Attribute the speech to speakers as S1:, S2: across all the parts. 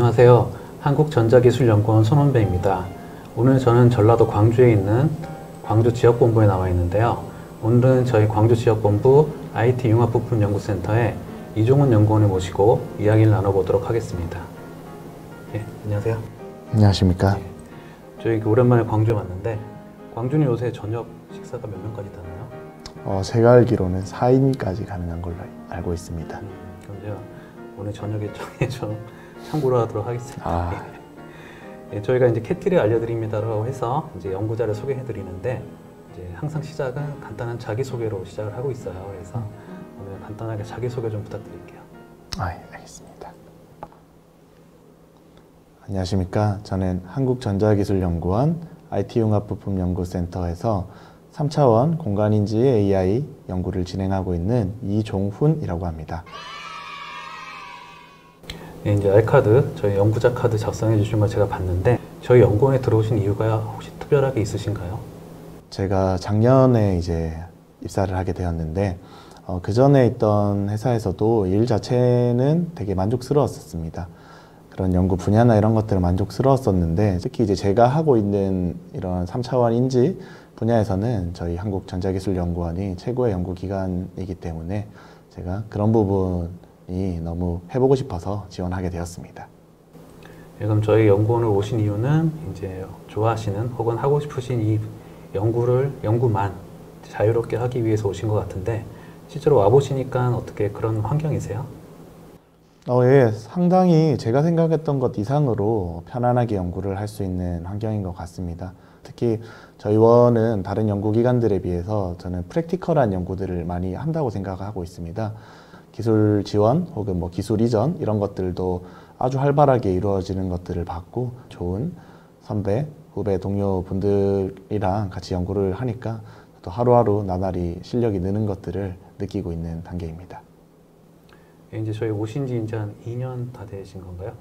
S1: 안녕하세요. 한국전자기술연구원 손원배입니다. 오늘 저는 전라도 광주에 있는 광주지역본부에 나와 있는데요. 오늘은 저희 광주지역본부 IT융합부품연구센터에 이종훈 연구원을 모시고 이야기를 나눠보도록 하겠습니다. 네, 안녕하세요.
S2: 안녕하십니까.
S1: 네, 저희 오랜만에 광주에 왔는데 광주는 요새 저녁 식사가 몇 명까지 되나요?
S2: 제가 알기로는 4인까지 가능한 걸로 알고 있습니다.
S1: 그럼 제가 오늘 저녁에 좀 참고로 하도록 하겠습니다. 네, 저희가 이제 캐티를 알려드립니다라고 해서 이제 연구자를 소개해드리는데 이제 항상 시작은 간단한 자기소개로 시작을 하고 있어요. 그래서 오늘 간단하게 자기소개 좀 부탁드릴게요.
S2: 알겠습니다. 안녕하십니까. 저는 한국전자기술연구원 IT융합부품연구센터에서 3차원 공간인지 AI 연구를 진행하고 있는 이종훈이라고 합니다.
S1: 네, 이제 알카드, 저희 연구자 카드 작성해 주신 걸 제가 봤는데 저희 연구원에 들어오신 이유가 혹시 특별하게 있으신가요?
S2: 제가 작년에 이제 입사를 하게 되었는데 그 전에 있던 회사에서도 일 자체는 되게 만족스러웠었습니다. 그런 연구 분야나 이런 것들은 만족스러웠었는데 특히 이제 제가 하고 있는 이런 3차원 인지 분야에서는 저희 한국전자기술연구원이 최고의 연구기관이기 때문에 제가 그런 부분이 너무 해보고 싶어서 지원하게 되었습니다.
S1: 네, 그럼 저희 연구원을 오신 이유는 이제 좋아하시는 혹은 하고 싶으신 이 연구만 자유롭게 하기 위해서 오신 것 같은데 실제로 와보시니까 어떻게 그런 환경이세요?
S2: 예, 상당히 제가 생각했던 것 이상으로 편안하게 연구를 할 수 있는 환경인 것 같습니다. 특히 저희 원은 다른 연구기관들에 비해서 저는 프랙티컬한 연구들을 많이 한다고 생각하고 있습니다. 기술 지원 혹은 뭐 기술 이전 이런 것들도 아주 활발하게 이루어지는 것들을 봤고 좋은 선배, 후배, 동료분들이랑 같이 연구를 하니까 또 하루하루 나날이 실력이 느는 것들을 느끼고 있는 단계입니다.
S1: 이제 저희 오신 지 이제 한 2년 다 되신 건가요?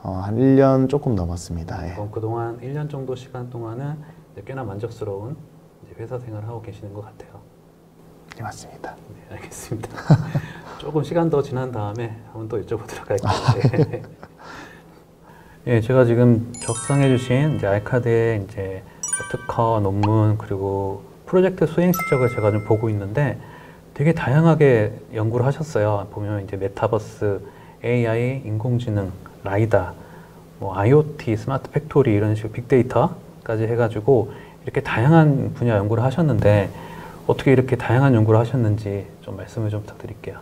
S2: 한 1년 조금 넘었습니다. 예.
S1: 그럼 그동안 1년 정도 시간 동안은 이제 꽤나 만족스러운 이제 회사 생활을 하고 계시는 것 같아요.
S2: 네, 맞습니다.
S1: 네, 알겠습니다. 조금 시간 더 지난 다음에 한번 또 여쭤보도록 할게요. 네. 예, 제가 지금 작성해 주신 이제 알카드의 이제 특허, 논문, 그리고 프로젝트 수행 실적을 제가 좀 보고 있는데 되게 다양하게 연구를 하셨어요. 보면 이제 메타버스, AI, 인공지능, 라이다, 뭐 IoT, 스마트 팩토리 이런 식으로 빅데이터까지 해가지고 이렇게 다양한 분야 연구를 하셨는데 어떻게 이렇게 다양한 연구를 하셨는지 좀 말씀을 좀 부탁드릴게요.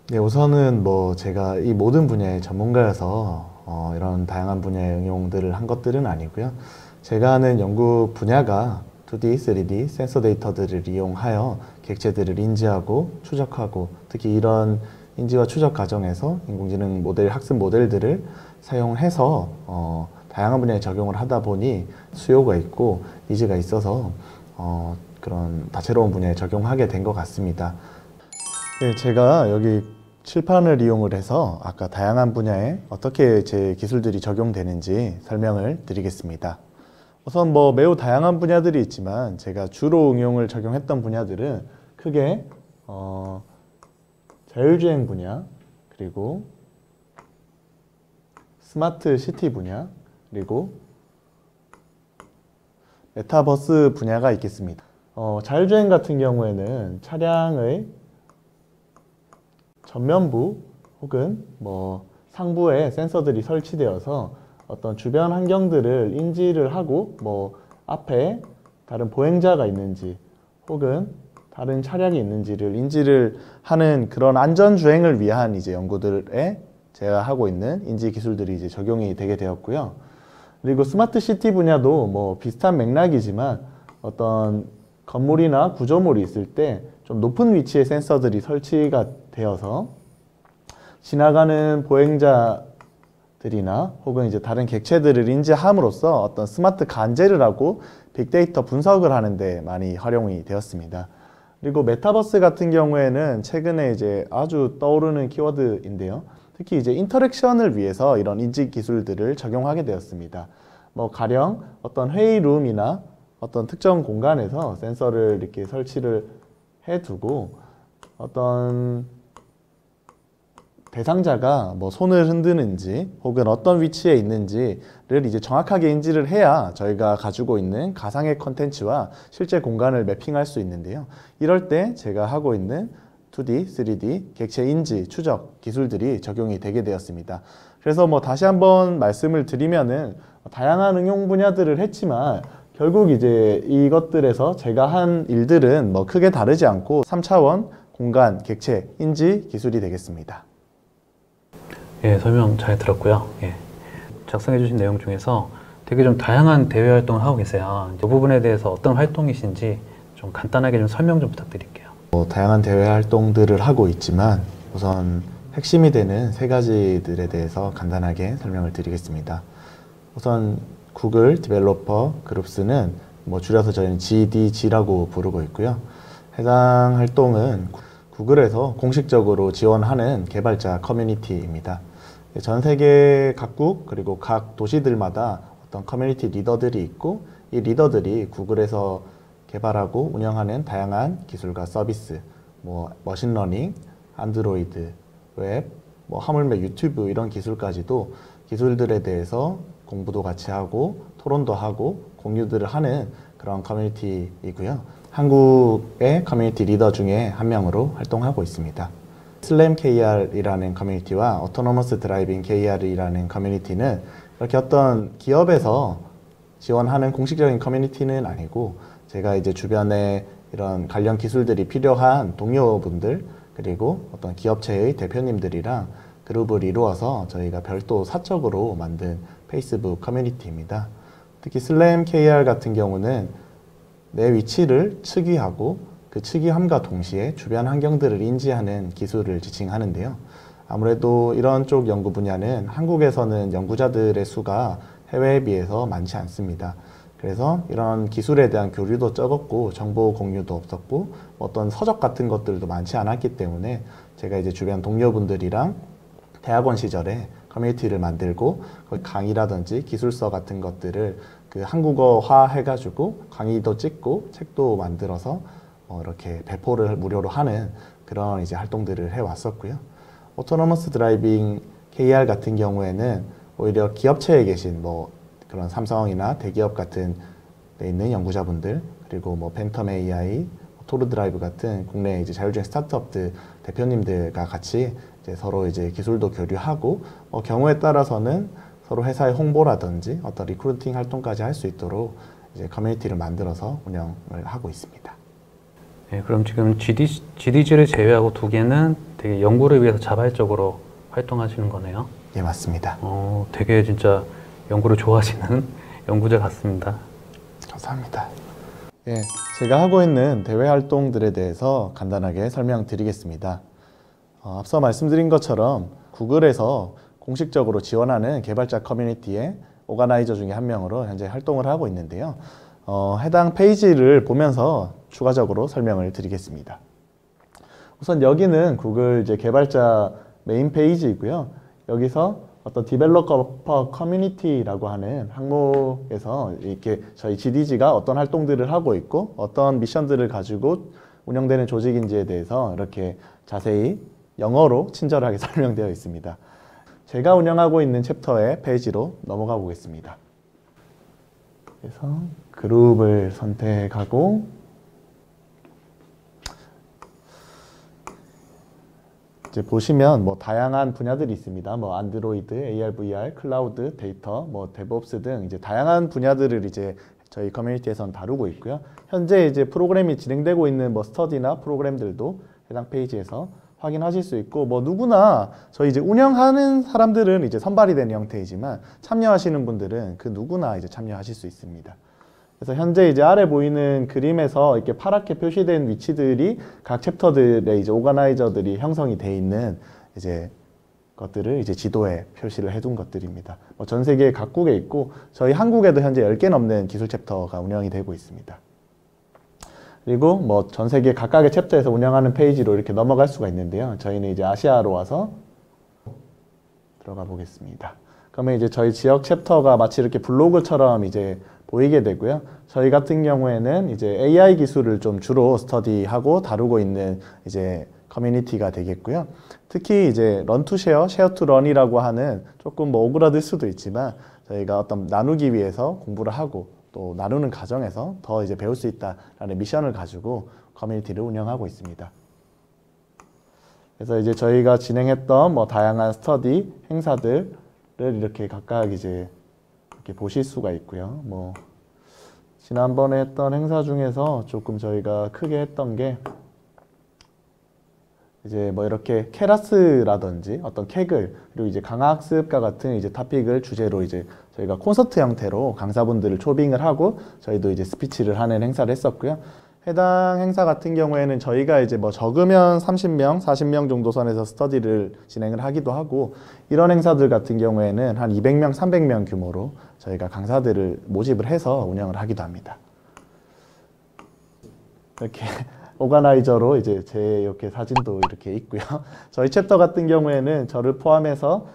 S2: 네, 우선은 뭐 제가 이 모든 분야의 전문가여서 이런 다양한 분야의 응용들을 한 것들은 아니고요. 제가 하는 연구 분야가 2D, 3D 센서 데이터들을 이용하여 객체들을 인지하고 추적하고 특히 이런 인지와 추적 과정에서 인공지능 모델, 학습 모델들을 사용해서 다양한 분야에 적용을 하다 보니 수요가 있고 니즈가 있어서 그런 다채로운 분야에 적용하게 된 것 같습니다. 네, 제가 여기 칠판을 이용을 해서 아까 다양한 분야에 어떻게 제 기술들이 적용되는지 설명을 드리겠습니다. 우선 뭐 매우 다양한 분야들이 있지만 제가 주로 응용을 적용했던 분야들은 크게 자율주행 분야, 그리고 스마트 시티 분야, 그리고 메타버스 분야가 있겠습니다. 자율주행 같은 경우에는 차량의 전면부 혹은 뭐 상부에 센서들이 설치되어서 어떤 주변 환경들을 인지를 하고 뭐 앞에 다른 보행자가 있는지 혹은 다른 차량이 있는지를 인지를 하는 그런 안전주행을 위한 이제 연구들에 제가 하고 있는 인지 기술들이 이제 적용이 되게 되었고요. 그리고 스마트 시티 분야도 뭐 비슷한 맥락이지만 어떤 건물이나 구조물이 있을 때 좀 높은 위치에 센서들이 설치가 되어서 지나가는 보행자들이나 혹은 이제 다른 객체들을 인지함으로써 어떤 스마트 관제를 하고 빅데이터 분석을 하는데 많이 활용이 되었습니다. 그리고 메타버스 같은 경우에는 최근에 이제 아주 떠오르는 키워드인데요. 특히 이제 인터랙션을 위해서 이런 인지 기술들을 적용하게 되었습니다. 뭐 가령 어떤 회의룸이나 어떤 특정 공간에서 센서를 이렇게 설치를 해두고 어떤 대상자가 뭐 손을 흔드는지 혹은 어떤 위치에 있는지를 이제 정확하게 인지를 해야 저희가 가지고 있는 가상의 컨텐츠와 실제 공간을 매핑할 수 있는데요. 이럴 때 제가 하고 있는 2D, 3D, 객체 인지, 추적 기술들이 적용이 되게 되었습니다. 그래서 뭐 다시 한번 말씀을 드리면은 다양한 응용 분야들을 했지만 결국 이제 이것들에서 제가 한 일들은 뭐 크게 다르지 않고 3차원 공간, 객체, 인지 기술이 되겠습니다.
S1: 예, 설명 잘 들었고요. 예. 작성해 주신 내용 중에서 되게 좀 다양한 대외 활동을 하고 계세요. 이 부분에 대해서 어떤 활동이신지 좀 간단하게 좀 설명 좀 부탁드릴게요.
S2: 다양한 대외 활동들을 하고 있지만 우선 핵심이 되는 세 가지들에 대해서 간단하게 설명을 드리겠습니다. 우선 구글 디벨로퍼 그룹스는 뭐 줄여서 저희는 GDG라고 부르고 있고요. 해당 활동은 구글에서 공식적으로 지원하는 개발자 커뮤니티입니다. 전 세계 각국 그리고 각 도시들마다 어떤 커뮤니티 리더들이 있고 이 리더들이 구글에서 개발하고 운영하는 다양한 기술과 서비스, 뭐 머신러닝, 안드로이드, 웹, 뭐 하물며 유튜브 이런 기술까지도 기술들에 대해서 공부도 같이 하고 토론도 하고 공유들을 하는 그런 커뮤니티이고요. 한국의 커뮤니티 리더 중에 한 명으로 활동하고 있습니다. 슬램 KR이라는 커뮤니티와 오토노머스 드라이빙 KR이라는 커뮤니티는 이렇게 어떤 기업에서 지원하는 공식적인 커뮤니티는 아니고 제가 이제 주변에 이런 관련 기술들이 필요한 동료분들 그리고 어떤 기업체의 대표님들이랑 그룹을 이루어서 저희가 별도 사적으로 만든 페이스북 커뮤니티입니다. 특히 슬램 KR 같은 경우는 내 위치를 측위하고 그 측위함과 동시에 주변 환경들을 인지하는 기술을 지칭하는데요. 아무래도 이런 쪽 연구 분야는 한국에서는 연구자들의 수가 해외에 비해서 많지 않습니다. 그래서 이런 기술에 대한 교류도 적었고 정보 공유도 없었고 어떤 서적 같은 것들도 많지 않았기 때문에 제가 이제 주변 동료분들이랑 대학원 시절에 커뮤니티를 만들고 강의라든지 기술서 같은 것들을 그 한국어화 해가지고 강의도 찍고 책도 만들어서 이렇게 배포를 무료로 하는 그런 이제 활동들을 해왔었고요. 오토노머스 드라이빙 KR 같은 경우에는 오히려 기업체에 계신 뭐 그런 삼성이나 대기업 같은 데 있는 연구자분들 그리고 뭐 팬텀 AI, 토르드라이브 같은 국내 이제 자율주행 스타트업들 대표님들과 같이 이제 서로 이제 기술도 교류하고 경우에 따라서는 서로 회사의 홍보라든지 어떤 리크루팅 활동까지 할 수 있도록 이제 커뮤니티를 만들어서 운영을 하고 있습니다.
S1: 네, 그럼 지금 GDG를 제외하고 두 개는 되게 연구를 위해서 자발적으로 활동하시는 거네요?
S2: 예, 맞습니다.
S1: 되게 진짜 연구를 좋아하시는 연구자 같습니다.
S2: 감사합니다. 예, 제가 하고 있는 대외 활동들에 대해서 간단하게 설명드리겠습니다. 앞서 말씀드린 것처럼 구글에서 공식적으로 지원하는 개발자 커뮤니티의 오가나이저 중에 한 명으로 현재 활동을 하고 있는데요. 해당 페이지를 보면서 추가적으로 설명을 드리겠습니다. 우선 여기는 구글 이제 개발자 메인 페이지이고요. 여기서 어떤 디벨로퍼 커뮤니티라고 하는 항목에서 이렇게 저희 GDG가 어떤 활동들을 하고 있고 어떤 미션들을 가지고 운영되는 조직인지에 대해서 이렇게 자세히 영어로 친절하게 설명되어 있습니다. 제가 운영하고 있는 챕터의 페이지로 넘어가 보겠습니다. 그래서 그룹을 선택하고 이제 보시면 뭐 다양한 분야들이 있습니다. 뭐 안드로이드, AR, VR, 클라우드, 데이터, 뭐 데브옵스 등 이제 다양한 분야들을 이제 저희 커뮤니티에서는 다루고 있고요. 현재 이제 프로그램이 진행되고 있는 뭐 스터디나 프로그램들도 해당 페이지에서 확인하실 수 있고 뭐 누구나 저희 이제 운영하는 사람들은 이제 선발이 되는 형태이지만 참여하시는 분들은 그 누구나 이제 참여하실 수 있습니다. 그래서 현재 이제 아래 보이는 그림에서 이렇게 파랗게 표시된 위치들이 각 챕터들의 이제 오가나이저들이 형성이 돼 있는 이제 것들을 이제 지도에 표시를 해둔 것들입니다. 뭐 전 세계 각국에 있고 저희 한국에도 현재 10개 넘는 기술 챕터가 운영이 되고 있습니다. 그리고 뭐 전 세계 각각의 챕터에서 운영하는 페이지로 이렇게 넘어갈 수가 있는데요. 저희는 이제 아시아로 와서 들어가 보겠습니다. 그러면 이제 저희 지역 챕터가 마치 이렇게 블로그처럼 이제 보이게 되고요. 저희 같은 경우에는 이제 AI 기술을 좀 주로 스터디하고 다루고 있는 이제 커뮤니티가 되겠고요. 특히 이제 런 투 쉐어, 쉐어 투 런이라고 하는 조금 뭐 오그라들 수도 있지만 저희가 어떤 나누기 위해서 공부를 하고 또 나누는 과정에서 더 이제 배울 수 있다라는 미션을 가지고 커뮤니티를 운영하고 있습니다. 그래서 이제 저희가 진행했던 뭐 다양한 스터디 행사들을 이렇게 각각 이제 이렇게 보실 수가 있고요. 뭐 지난번에 했던 행사 중에서 조금 저희가 크게 했던 게 이제 뭐 이렇게 케라스라든지 어떤 캐글 그리고 이제 강화학습과 같은 이제 토픽을 주제로 이제 저희가 콘서트 형태로 강사분들을 초빙을 하고 저희도 이제 스피치를 하는 행사를 했었고요. 해당 행사 같은 경우에는 저희가 이제 뭐 적으면 30명, 40명 정도 선에서 스터디를 진행을 하기도 하고 이런 행사들 같은 경우에는 한 200명, 300명 규모로 저희가 강사들을 모집을 해서 운영을 하기도 합니다. 이렇게 오가나이저로 이제 제 이렇게 사진도 이렇게 있고요. 저희 챕터 같은 경우에는 저를 포함해서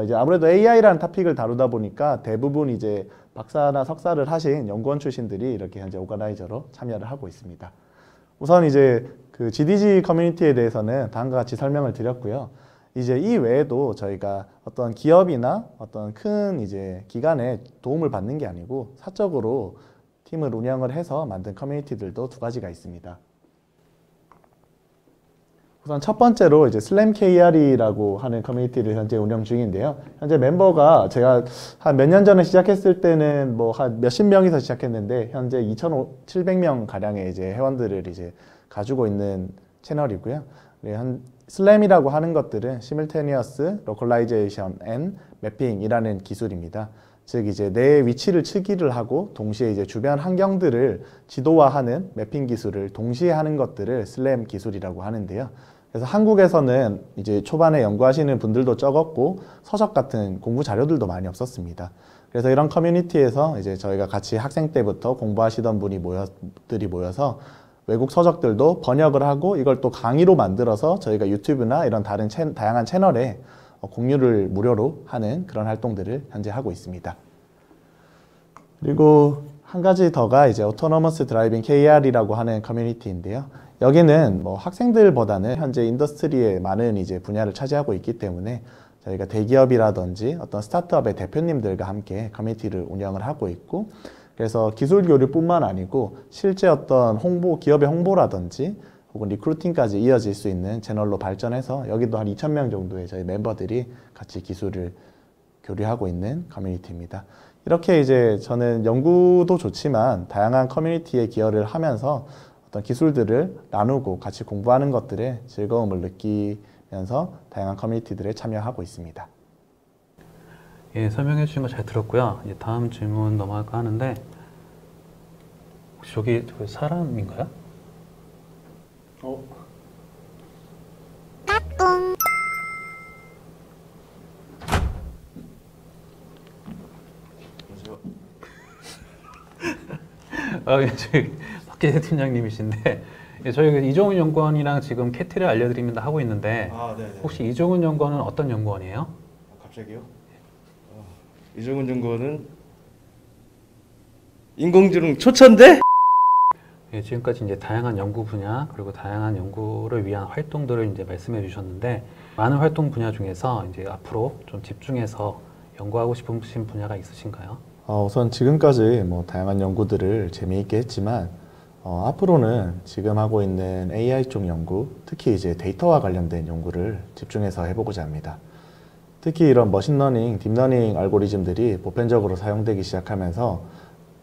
S2: 이제 아무래도 AI라는 토픽을 다루다 보니까 대부분 이제 박사나 석사를 하신 연구원 출신들이 이렇게 현재 오가나이저로 참여를 하고 있습니다. 우선 이제 그 GDG 커뮤니티에 대해서는 다음과 같이 설명을 드렸고요. 이제 이 외에도 저희가 어떤 기업이나 어떤 큰 이제 기관에 도움을 받는 게 아니고 사적으로 팀을 운영을 해서 만든 커뮤니티들도 두 가지가 있습니다. 우선 첫 번째로 이제 슬램 KR이라고 하는 커뮤니티를 현재 운영 중인데요. 현재 멤버가 제가 한 몇 년 전에 시작했을 때는 뭐 한 몇십 명이서 시작했는데 현재 2,700명 가량의 이제 회원들을 이제 가지고 있는 채널이고요. 한 슬램이라고 하는 것들은 Simultaneous Localization and Mapping이라는 기술입니다. 즉 이제 내 위치를 측일을 하고 동시에 이제 주변 환경들을 지도화하는 매핑 기술을 동시에 하는 것들을 슬램 기술이라고 하는데요. 그래서 한국에서는 이제 초반에 연구하시는 분들도 적었고 서적 같은 공부 자료들도 많이 없었습니다. 그래서 이런 커뮤니티에서 이제 저희가 같이 학생 때부터 공부하시던 분들이 모여서 외국 서적들도 번역을 하고 이걸 또 강의로 만들어서 저희가 유튜브나 이런 다른 다양한 채널에 공유를 무료로 하는 그런 활동들을 현재 하고 있습니다. 그리고 한 가지 더가 이제 Autonomous Driving KR이라고 하는 커뮤니티인데요. 여기는 뭐 학생들보다는 현재 인더스트리에 많은 이제 분야를 차지하고 있기 때문에 저희가 대기업이라든지 어떤 스타트업의 대표님들과 함께 커뮤니티를 운영을 하고 있고 그래서 기술 교류뿐만 아니고 실제 어떤 기업의 홍보라든지 혹은 리크루팅까지 이어질 수 있는 채널로 발전해서 여기도 한 2,000명 정도의 저희 멤버들이 같이 기술을 교류하고 있는 커뮤니티입니다. 이렇게 이제 저는 연구도 좋지만 다양한 커뮤니티에 기여를 하면서 어떤 기술들을 나누고 같이 공부하는 것들에 즐거움을 느끼면서 다양한 커뮤니티들에 참여하고 있습니다.
S1: 예, 설명해 주신 거 잘 들었고요. 이제 다음 질문 넘어갈까 하는데 혹시 저기 사람인가요? 저희 박계세 팀장님이신데 저희 이종훈 연구원이랑 지금 캐티를 알려드립니다 하고 있는데 혹시 이종훈 연구원은 어떤 연구원이에요?
S3: 갑자기요? 이종훈 연구원은 인공지능 초천대?
S1: 예, 지금까지 이제 다양한 연구 분야 그리고 다양한 연구를 위한 활동들을 이제 말씀해 주셨는데 많은 활동 분야 중에서 이제 앞으로 좀 집중해서 연구하고 싶으신 분야가 있으신가요?
S2: 우선 지금까지 뭐 다양한 연구들을 재미있게 했지만 앞으로는 지금 하고 있는 AI 쪽 연구, 특히 이제 데이터와 관련된 연구를 집중해서 해보고자 합니다. 특히 이런 머신러닝, 딥러닝 알고리즘들이 보편적으로 사용되기 시작하면서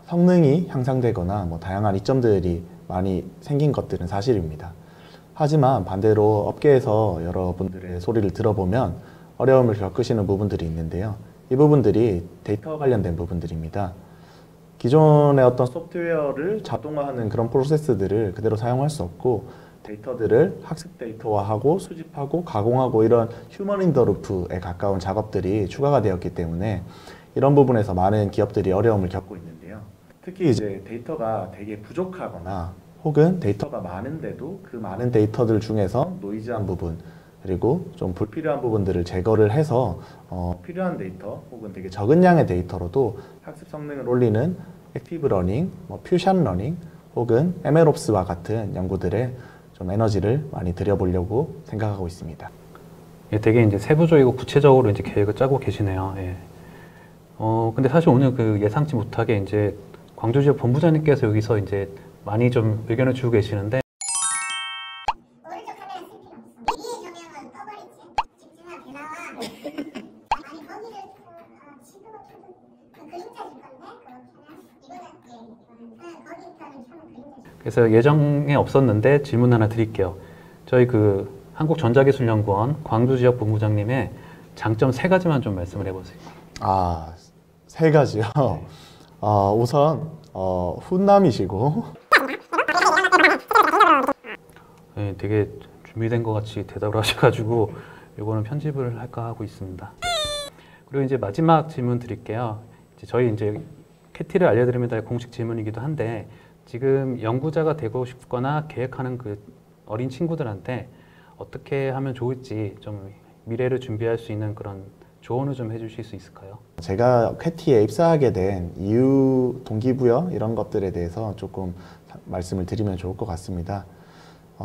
S2: 성능이 향상되거나 뭐 다양한 이점들이 많이 생긴 것들은 사실입니다. 하지만 반대로 업계에서 여러분들의 소리를 들어보면 어려움을 겪으시는 부분들이 있는데요. 이 부분들이 데이터와 관련된 부분들입니다. 기존의 어떤 소프트웨어를 자동화하는 그런 프로세스들을 그대로 사용할 수 없고 데이터들을 학습 데이터화하고 수집하고 가공하고 이런 휴먼 인 더 루프에 가까운 작업들이 추가가 되었기 때문에 이런 부분에서 많은 기업들이 어려움을 겪고 있는데요. 특히 이제 데이터가 되게 부족하거나 혹은 데이터가 많은데도 그 많은 데이터들 중에서 노이즈한 부분 그리고 좀 불필요한 부분들을 제거를 해서 필요한 데이터 혹은 되게 적은 양의 데이터로도 학습 성능을 올리는 액티브 러닝, 퓨전 러닝 혹은 MLOps와 같은 연구들에 좀 에너지를 많이 들여보려고 생각하고 있습니다.
S1: 예, 되게 이제 세부적이고 구체적으로 이제 계획을 짜고 계시네요. 예. 근데 사실 오늘 그 예상치 못하게 이제 광주 지역 본부장님께서 여기서 이제 많이 좀 의견을 주고 계시는데
S4: 오른쪽 카메라 쓸 필요 없어. 위에 조명은 떠버리지. 집중하게 나와. 아니 거기를 지금은 그 그림자 줄 건데 그렇게는 이거는 거기까지 켜면 그림자 줄.
S1: 그래서 예정에 없었는데 질문 하나 드릴게요. 저희 그 한국전자기술연구원 광주 지역 본부장님의 장점 3가지만 좀 말씀을 해보세요.
S2: 아, 3가지요. 우선 훈남이시고
S1: 네, 되게 준비된 것 같이 대답을 하셔가지고 이거는 편집을 할까 하고 있습니다. 그리고 이제 마지막 질문 드릴게요. 저희 이제 캐티를 알려드리면 될 공식 질문이기도 한데 지금 연구자가 되고 싶거나 계획하는 그 어린 친구들한테 어떻게 하면 좋을지 좀 미래를 준비할 수 있는 그런 조언을 좀 해주실 수 있을까요?
S2: 제가 퀘티에 입사하게 된 이유, 동기부여 이런 것들에 대해서 조금 말씀을 드리면 좋을 것 같습니다.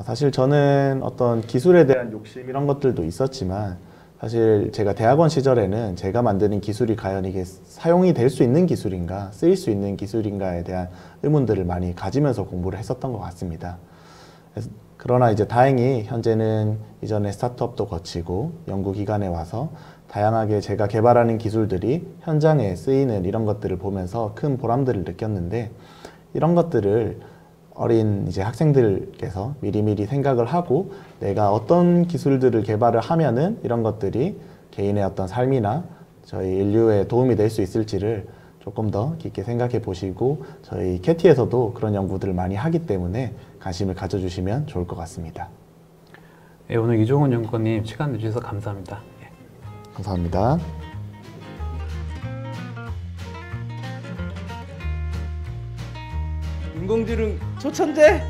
S2: 사실 저는 어떤 기술에 대한 욕심 이런 것들도 있었지만 사실 제가 대학원 시절에는 제가 만드는 기술이 과연 이게 사용이 될 수 있는 기술인가, 쓰일 수 있는 기술인가에 대한 의문들을 많이 가지면서 공부를 했었던 것 같습니다. 그러나 이제 다행히 현재는 이전에 스타트업도 거치고 연구기관에 와서 다양하게 제가 개발하는 기술들이 현장에 쓰이는 이런 것들을 보면서 큰 보람들을 느꼈는데 이런 것들을 어린 이제 학생들께서 미리미리 생각을 하고 내가 어떤 기술들을 개발을 하면은 이런 것들이 개인의 어떤 삶이나 저희 인류에 도움이 될 수 있을지를 조금 더 깊게 생각해 보시고 저희 캐티에서도 그런 연구들을 많이 하기 때문에 관심을 가져주시면 좋을 것 같습니다.
S1: 네, 오늘 이종훈 연구원님 시간 내주셔서 감사합니다.
S2: 감사합니다.
S3: 인공지능 초천재?